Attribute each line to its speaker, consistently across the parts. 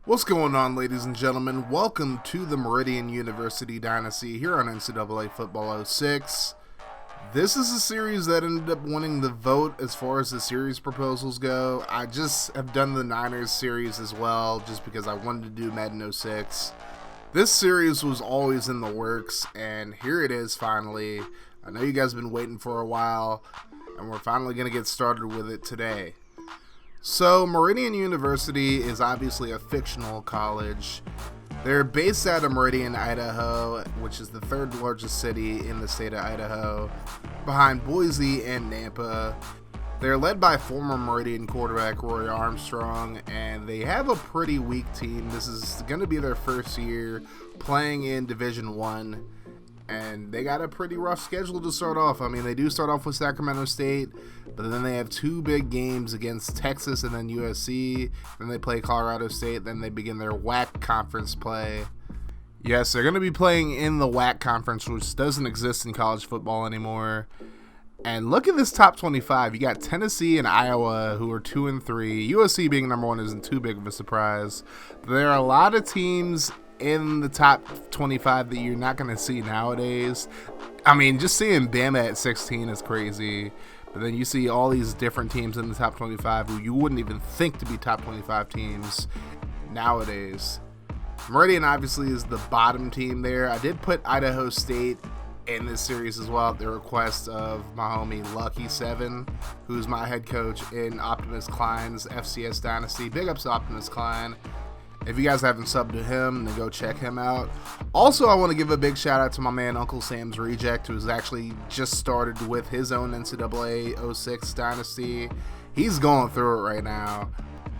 Speaker 1: What's going on, ladies and gentlemen? Welcome to the Meridian University Dynasty here on NCAA Football 06. This is a series that ended up winning the vote as far as the series proposals go. I just have done the Niners series as well just because I wanted to do Madden 06. This series was always in the works, and here it is finally. I know you guys have been waiting for a while, and we're finally going to get started with it today. So, Meridian University is obviously a fictional college. They're based out of Meridian, Idaho, which is the third largest city in the state of Idaho, behind Boise and Nampa. They're led by former Meridian quarterback Roy Armstrong, and they have a pretty weak team. This is going to be their first year playing in Division I, and they got a pretty rough schedule to start off. I mean, they do start off with Sacramento State, but then they have two big games against Texas and then USC. Then they play Colorado State. Then they begin their WAC conference play. Yes, they're going to be playing in the WAC conference, which doesn't exist in college football anymore. And look at this top 25. You got Tennessee and Iowa, who are 2 and 3. USC being number 1 isn't too big of a surprise. But there are a lot of teams in the top 25 that you're not going to see nowadays. I mean, just seeing Bama at 16 is crazy. But then you see all these different teams in the top 25 who you wouldn't even think to be top 25 teams nowadays. Meridian obviously is the bottom team there. I did put Idaho State in this series as well at the request of my homie Lucky7, who's my head coach in Optimus Cline's FCS Dynasty. Big ups to Optimus Cline. If you guys haven't subbed to him, then go check him out. Also, I want to give a big shout out to my man Uncle Sam's Reject, who's actually just started with his own NCAA 06 Dynasty. He's going through it right now.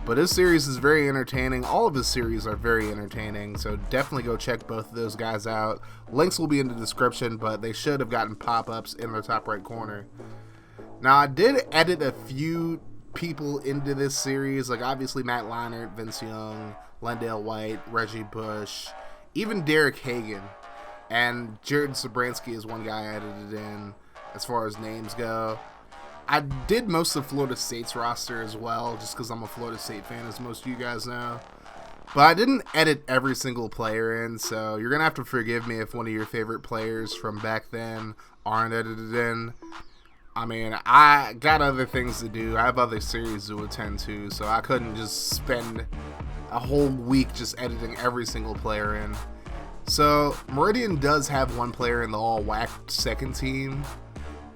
Speaker 1: But his series is very entertaining. All of his series are very entertaining, so definitely go check both of those guys out. Links will be in the description, but they should have gotten pop-ups in their top right corner. Now, I did edit a few people into this series, like obviously Matt Leinart, Vince Young, Lendale White, Reggie Bush, even Derek Hagan, and Jared Sobransky is one guy I edited in as far as names go. I did most of Florida State's roster as well, just because I'm a Florida State fan, as most of you guys know. But I didn't edit every single player in, so you're going to have to forgive me if one of your favorite players from back then aren't edited in. I mean, I got other things to do. I have other series to attend to, so I couldn't just spend a whole week just editing every single player in. So, Meridian does have one player in the all-WAC second team,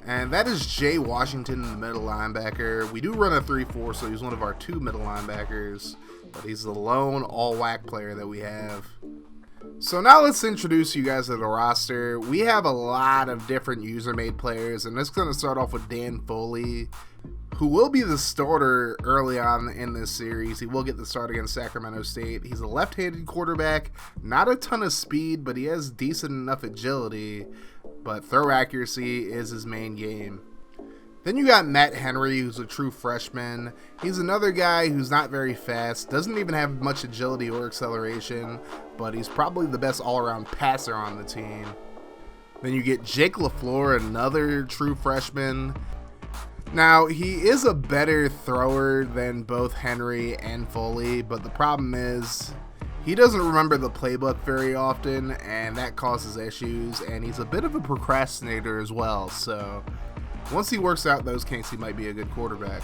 Speaker 1: and that is Jay Washington, the middle linebacker. We do run a 3-4, so he's one of our 2 middle linebackers, but he's the lone all-WAC player that we have. So now let's introduce you guys to the roster. We have a lot of different user-made players, and this is going to start off with Dan Foley, who will be the starter early on in this series. He will get the start against Sacramento State. He's a left-handed quarterback, not a ton of speed, but he has decent enough agility, but throw accuracy is his main game. Then you got Matt Henry, who's a true freshman. He's another guy who's not very fast, doesn't even have much agility or acceleration, but he's probably the best all-around passer on the team. Then you get Jake LaFleur, another true freshman. Now, he is a better thrower than both Henry and Foley, but the problem is he doesn't remember the playbook very often, and that causes issues, and he's a bit of a procrastinator as well, so once he works out those kinks, he might be a good quarterback.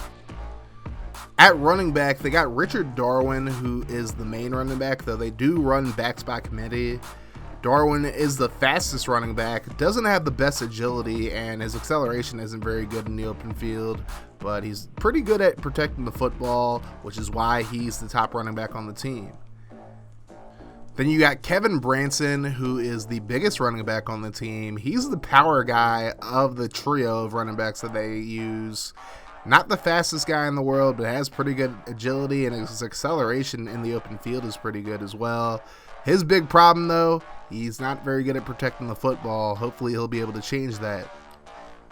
Speaker 1: At running back, they got Richard Darwin, who is the main running back, though they do run backs by committee. Darwin is the fastest running back, doesn't have the best agility, and his acceleration isn't very good in the open field, but he's pretty good at protecting the football, which is why he's the top running back on the team. Then you got Kevin Branson, who is the biggest running back on the team. He's the power guy of the trio of running backs that they use. Not the fastest guy in the world, but has pretty good agility, and his acceleration in the open field is pretty good as well. His big problem, though, he's not very good at protecting the football. Hopefully he'll be able to change that.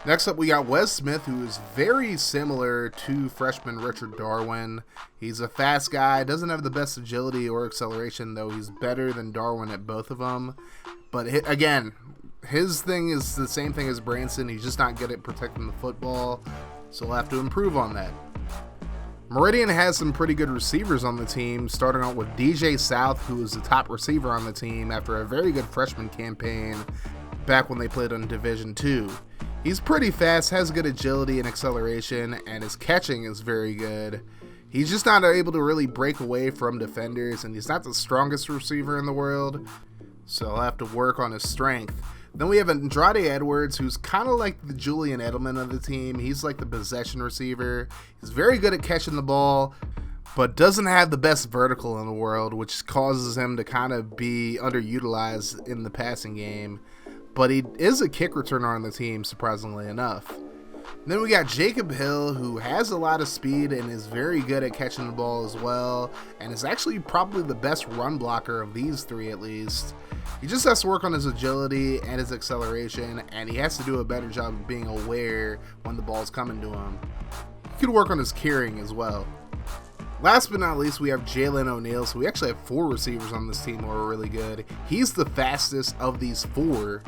Speaker 1: Next up, we got Wes Smith, who is very similar to freshman Richard Darwin. He's a fast guy, doesn't have the best agility or acceleration, though he's better than Darwin at both of them. But again, his thing is the same thing as Branson. He's just not good at protecting the football, so he'll have to improve on that. Meridian has some pretty good receivers on the team, starting out with DJ South, who is the top receiver on the team after a very good freshman campaign back when they played in Division II. He's pretty fast, has good agility and acceleration, and his catching is very good. He's just not able to really break away from defenders, and he's not the strongest receiver in the world, so he'll have to work on his strength. Then we have Andrade Edwards, who's kind of like the Julian Edelman of the team. He's like the possession receiver. He's very good at catching the ball, but doesn't have the best vertical in the world, which causes him to kind of be underutilized in the passing game. But he is a kick returner on the team, surprisingly enough. Then we got Jacob Hill, who has a lot of speed and is very good at catching the ball as well, and is actually probably the best run blocker of these three at least. He just has to work on his agility and his acceleration, and he has to do a better job of being aware when the ball's coming to him. He could work on his carrying as well. Last but not least, we have Jalen O'Neal. So we actually have 4 receivers on this team who are really good. He's the fastest of these 4,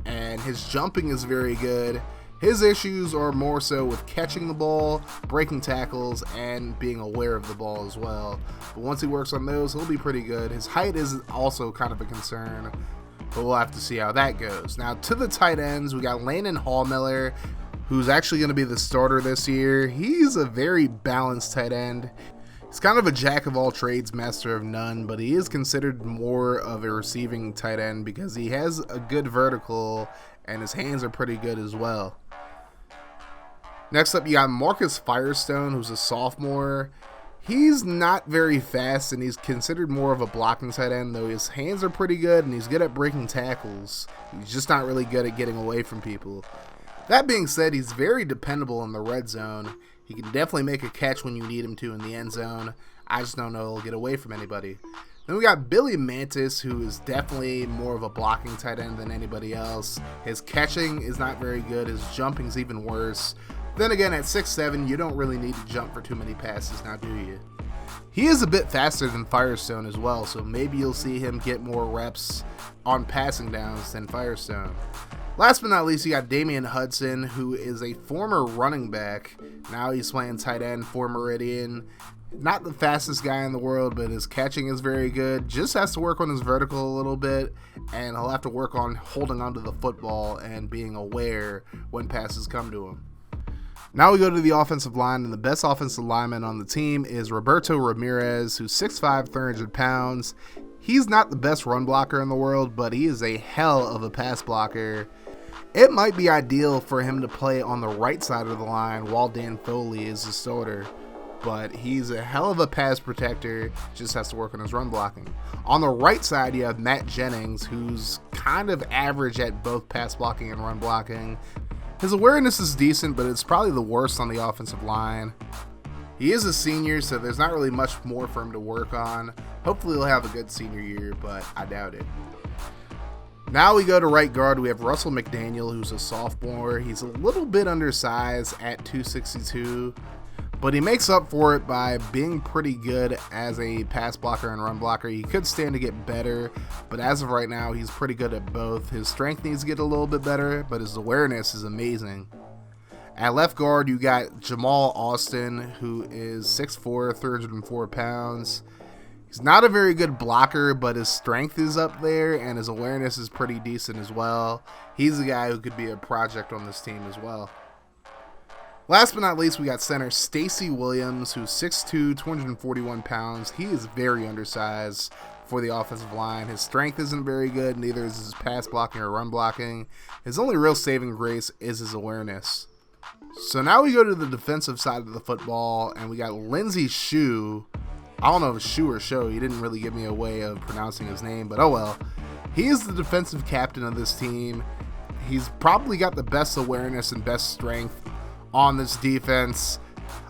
Speaker 1: and his jumping is very good. His issues are more so with catching the ball, breaking tackles, and being aware of the ball as well. But once he works on those, he'll be pretty good. His height is also kind of a concern, but we'll have to see how that goes. Now, to the tight ends, we got Landon Hallmiller, who's actually going to be the starter this year. He's a very balanced tight end. He's kind of a jack of all trades, master of none, but he is considered more of a receiving tight end because he has a good vertical and his hands are pretty good as well. Next up, you got Marcus Firestone, who's a sophomore. He's not very fast, and he's considered more of a blocking tight end, though his hands are pretty good, and he's good at breaking tackles. He's just not really good at getting away from people. That being said, he's very dependable in the red zone. He can definitely make a catch when you need him to in the end zone. I just don't know he'll get away from anybody. Then we got Billy Mantis, who is definitely more of a blocking tight end than anybody else. His catching is not very good. His jumping's even worse. Then again, at 6'7", you don't really need to jump for too many passes, now do you? He is a bit faster than Firestone as well, so maybe you'll see him get more reps on passing downs than Firestone. Last but not least, you got Damian Hudson, who is a former running back. Now he's playing tight end for Meridian. Not the fastest guy in the world, but his catching is very good. Just has to work on his vertical a little bit, and he'll have to work on holding onto the football and being aware when passes come to him. Now we go to the offensive line, and the best offensive lineman on the team is Roberto Ramirez, who's 6'5", 300 pounds. He's not the best run blocker in the world, but he is a hell of a pass blocker. It might be ideal for him to play on the right side of the line while Dan Foley is the starter, but he's a hell of a pass protector, just has to work on his run blocking. On the right side, you have Matt Jennings, who's kind of average at both pass blocking and run blocking. His awareness is decent, but it's probably the worst on the offensive line. He is a senior, so there's not really much more for him to work on. Hopefully he'll have a good senior year, but I doubt it. Now we go to right guard. We have Russell McDaniel, who's a sophomore. He's a little bit undersized at 262, but he makes up for it by being pretty good as a pass blocker and run blocker. He could stand to get better, but as of right now, he's pretty good at both. His strength needs to get a little bit better, but his awareness is amazing. At left guard, you got Jamal Austin, who is 6'4", 304 pounds. He's not a very good blocker, but his strength is up there, and his awareness is pretty decent as well. He's a guy who could be a project on this team as well. Last but not least, we got center Stacy Williams, who's 6'2", 241 pounds. He is very undersized for the offensive line. His strength isn't very good, neither is his pass blocking or run blocking. His only real saving grace is his awareness. So now we go to the defensive side of the football, and we got Lindsey Shue. I don't know if it's Shue or Show. He didn't really give me a way of pronouncing his name, but oh well. He is the defensive captain of this team. He's probably got the best awareness and best strength on this defense.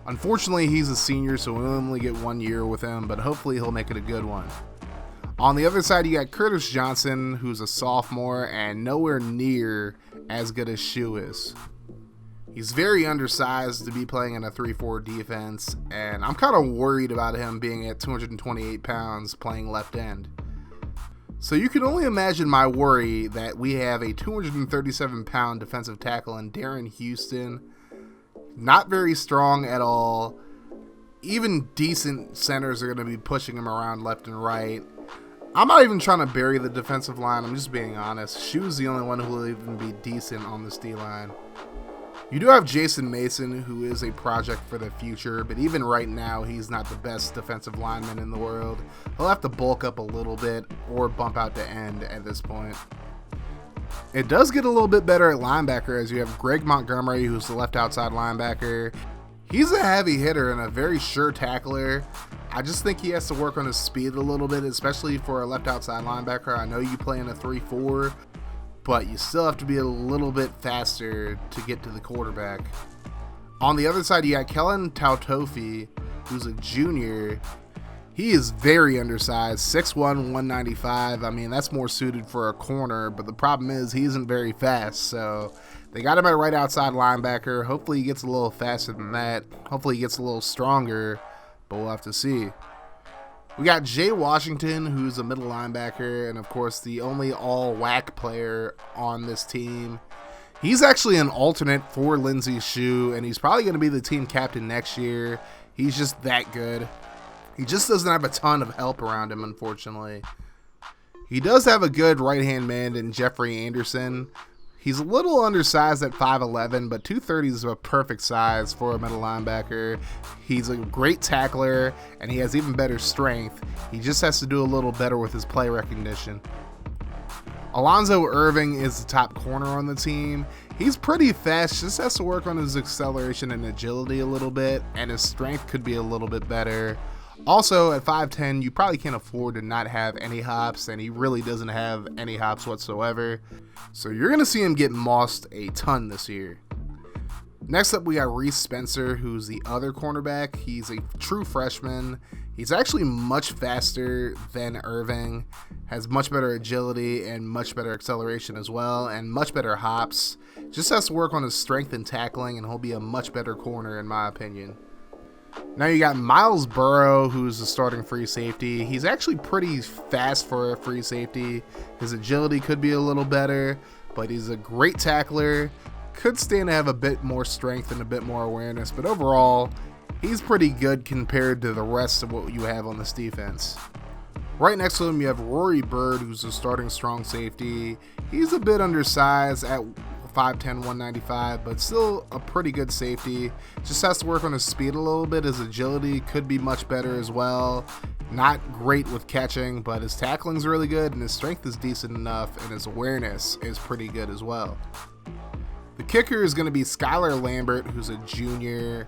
Speaker 1: Unfortunately, he's a senior, so we'll only get 1 year with him, but hopefully he'll make it a good one. On the other side, you got Curtis Johnson, who's a sophomore and nowhere near as good as Shue is. He's very undersized to be playing in a 3-4 defense, and I'm kind of worried about him being at 228 pounds playing left end. So you can only imagine my worry that we have a 237-pound defensive tackle in Darren Houston. Not very strong at all. even decent centers are going to be pushing him around left and right. I'm not even trying to bury the defensive line. I'm just being honest. Shu's the only one who will even be decent on this D-line. You do have Jason Mason, who is a project for the future, but even right now, he's not the best defensive lineman in the world. He'll have to bulk up a little bit or bump out to end at this point. It does get a little bit better at linebacker as you have Greg Montgomery, who's the left outside linebacker. He's a heavy hitter and a very sure tackler. I just think he has to work on his speed a little bit, especially for a left outside linebacker. I know you play in a 3-4, but you still have to be a little bit faster to get to the quarterback. On the other side, you got Kellen Tautofi, who's a junior. He is very undersized, 6'1", 195. I mean, that's more suited for a corner, but the problem is he isn't very fast, so they got him at right outside linebacker. Hopefully he gets a little faster than that. Hopefully he gets a little stronger, but we'll have to see. We got Jay Washington, who's a middle linebacker, and of course the only all-WAC player on this team. He's actually an alternate for Lindsey Shu, and he's probably going to be the team captain next year. He's just that good. He just doesn't have a ton of help around him, unfortunately. He does have a good right-hand man in Jeffrey Anderson. He's a little undersized at 5'11", but 230 is a perfect size for a middle linebacker. He's a great tackler, and he has even better strength. He just has to do a little better with his play recognition. Alonzo Irving is the top corner on the team. He's pretty fast, just has to work on his acceleration and agility a little bit, and his strength could be a little bit better. Also, at 5'10", you probably can't afford to not have any hops, and he really doesn't have any hops whatsoever. So you're going to see him get mossed a ton this year. Next up, we got Reese Spencer, who's the other cornerback. He's a true freshman. He's actually much faster than Irving, has much better agility and much better acceleration as well, and much better hops. Just has to work on his strength and tackling, and he'll be a much better corner in my opinion. Now you got Miles Burrow, who's the starting free safety. He's actually pretty fast for a free safety. His agility could be a little better, but he's a great tackler. Could stand to have a bit more strength and a bit more awareness, but overall, he's pretty good compared to the rest of what you have on this defense. Right next to him, you have Rory Bird, who's the starting strong safety. He's a bit undersized at 5'10", 195, but still a pretty good safety. Just has to work on his speed a little bit. His agility could be much better as well. Not great with catching, but his tackling's really good, and his strength is decent enough, and his awareness is pretty good as well. The kicker is going to be Skylar Lambert, who's a junior.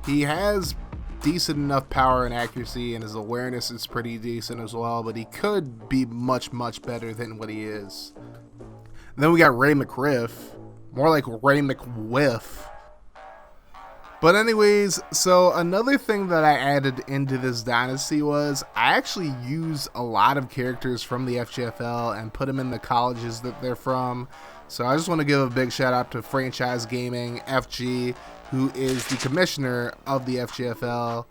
Speaker 1: He has decent enough power and accuracy, and his awareness is pretty decent as well, but he could be much, much better than what he is. And then we got Ray McRiff, more like Ray McWiff. But anyways, so another thing that I added into this Dynasty was I actually used a lot of characters from the FGFL and put them in the colleges that they're from. So I just want to give a big shout out to Franchise Gaming FG, who is the commissioner of the FGFL.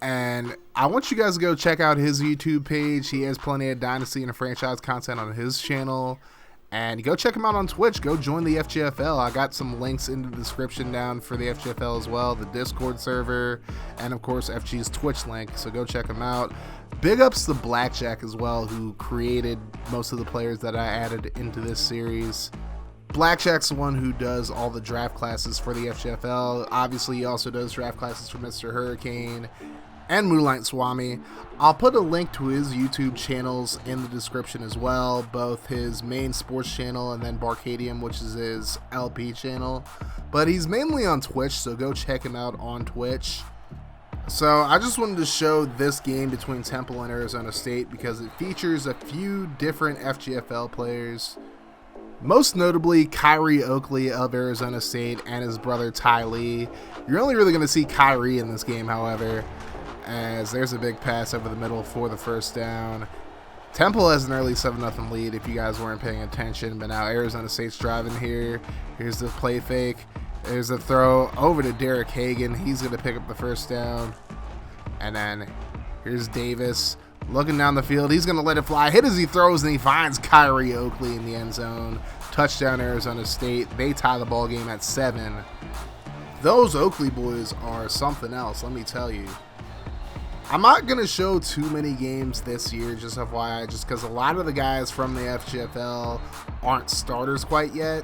Speaker 1: And I want you guys to go check out his YouTube page. He has plenty of Dynasty and franchise content on his channel. And go check him out on Twitch. Go join the FGFL. I got some links in the description down for the FGFL as well, the Discord server, and of course FG's Twitch link. So go check him out. Big ups to Blackjack as well, who created most of the players that I added into this series. Blackjack's the one who does all the draft classes for the FGFL. Obviously, he also does draft classes for Mr. Hurricane and Moonlight Swami. I'll put a link to his YouTube channels in the description as well, both his main sports channel and then Barcadium, which is his LP channel. But he's mainly on Twitch, so go check him out on Twitch. So I just wanted to show this game between Temple and Arizona State because it features a few different FGFL players. Most notably, Kyrie Oakley of Arizona State and his brother Ty Lee. You're only really going to see Kyrie in this game, however, as there's a big pass over the middle for the first down. Temple has an early 7-0 lead if you guys weren't paying attention, but now Arizona State's driving here. Here's the play fake. There's a throw over to Derek Hagan. He's going to pick up the first down. And then here's Davis looking down the field. He's going to let it fly. Hit as he throws, and he finds Kyrie Oakley in the end zone. Touchdown, Arizona State. They tie the ball game at 7. Those Oakley boys are something else, let me tell you. I'm not going to show too many games this year, just FYI, just because a lot of the guys from the FGFL aren't starters quite yet.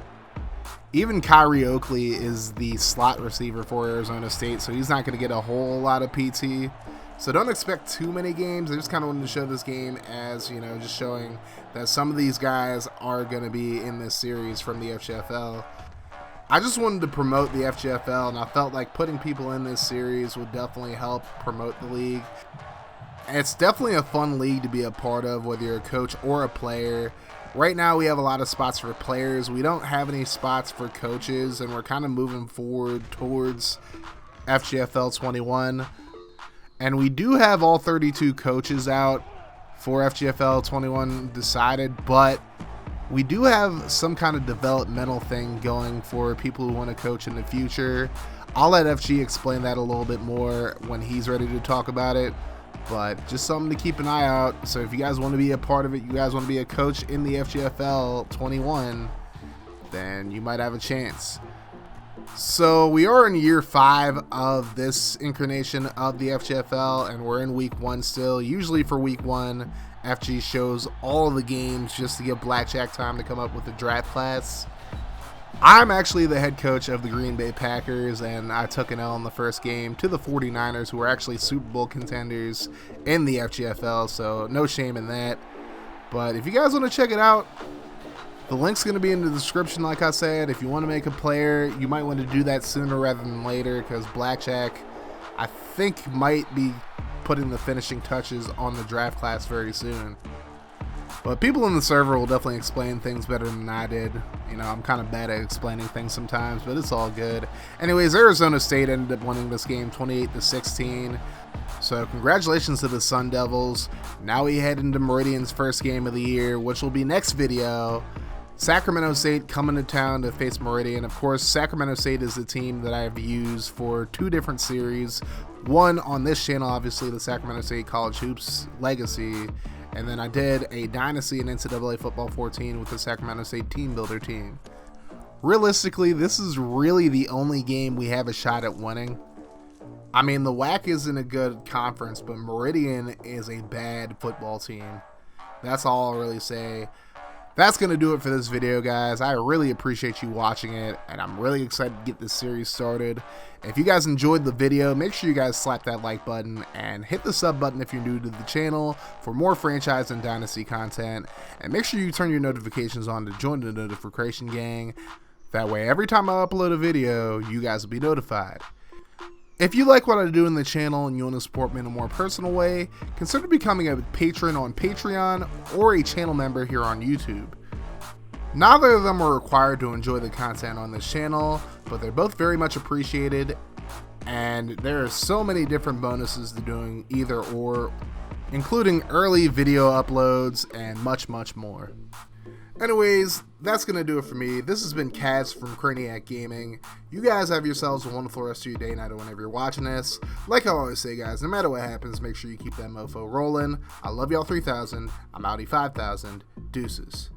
Speaker 1: Even Kyrie Oakley is the slot receiver for Arizona State, so he's not going to get a whole lot of PT. So don't expect too many games. I just kind of wanted to show this game as, you know, just showing that some of these guys are going to be in this series from the FGFL. I just wanted to promote the FGFL, and I felt like putting people in this series would definitely help promote the league. It's definitely a fun league to be a part of, whether you're a coach or a player. Right now we have a lot of spots for players. We don't have any spots for coaches, and we're kind of moving forward towards FGFL 21. And we do have all 32 coaches out for FGFL 21 decided, but we do have some kind of developmental thing going for people who want to coach in the future. I'll let FG explain that a little bit more when he's ready to talk about it, but just something to keep an eye out. So if you guys want to be a part of it, you guys want to be a coach in the FGFL 21, then you might have a chance. So we are in year 5 of this incarnation of the FGFL, and we're in week 1 still. Usually for week 1, FG shows all of the games just to give Blackjack time to come up with the draft class. I'm actually the head coach of the Green Bay Packers, and I took an L in the first game to the 49ers, who are actually Super Bowl contenders in the FGFL, so no shame in that. But if you guys want to check it out, the link's going to be in the description, like I said. If you want to make a player, you might want to do that sooner rather than later, because Blackjack, I think, might be putting the finishing touches on the draft class very soon. But people in the server will definitely explain things better than I did. You know, I'm kind of bad at explaining things sometimes, but it's all good. Anyways, Arizona State ended up winning this game 28-16. So congratulations to the Sun Devils. Now we head into Meridian's first game of the year, which will be next video. Sacramento State coming to town to face Meridian. Of course, Sacramento State is the team that I've used for 2 different series. One on this channel, obviously, the Sacramento State College Hoops Legacy. And then I did a Dynasty in NCAA Football 14 with the Sacramento State Team Builder team. Realistically, this is really the only game we have a shot at winning. I mean, the WAC isn't a good conference, but Meridian is a bad football team. That's all I'll really say. That's going to do it for this video, guys. I really appreciate you watching it, and I'm really excited to get this series started. If you guys enjoyed the video, make sure you guys slap that like button and hit the sub button if you're new to the channel for more franchise and Dynasty content. And make sure you turn your notifications on to join the notification gang. That way, every time I upload a video, you guys will be notified. If you like what I do in the channel and you want to support me in a more personal way, consider becoming a patron on Patreon or a channel member here on YouTube. Neither of them are required to enjoy the content on this channel, but they're both very much appreciated, and there are so many different bonuses to doing either or, including early video uploads and much more. Anyways, that's going to do it for me. This has been Kaz from Craniac Gaming. You guys have yourselves a wonderful rest of your day, night, or whenever you're watching this. Like I always say, guys, no matter what happens, make sure you keep that mofo rolling. I love y'all 3000. I'm outie 5000. Deuces.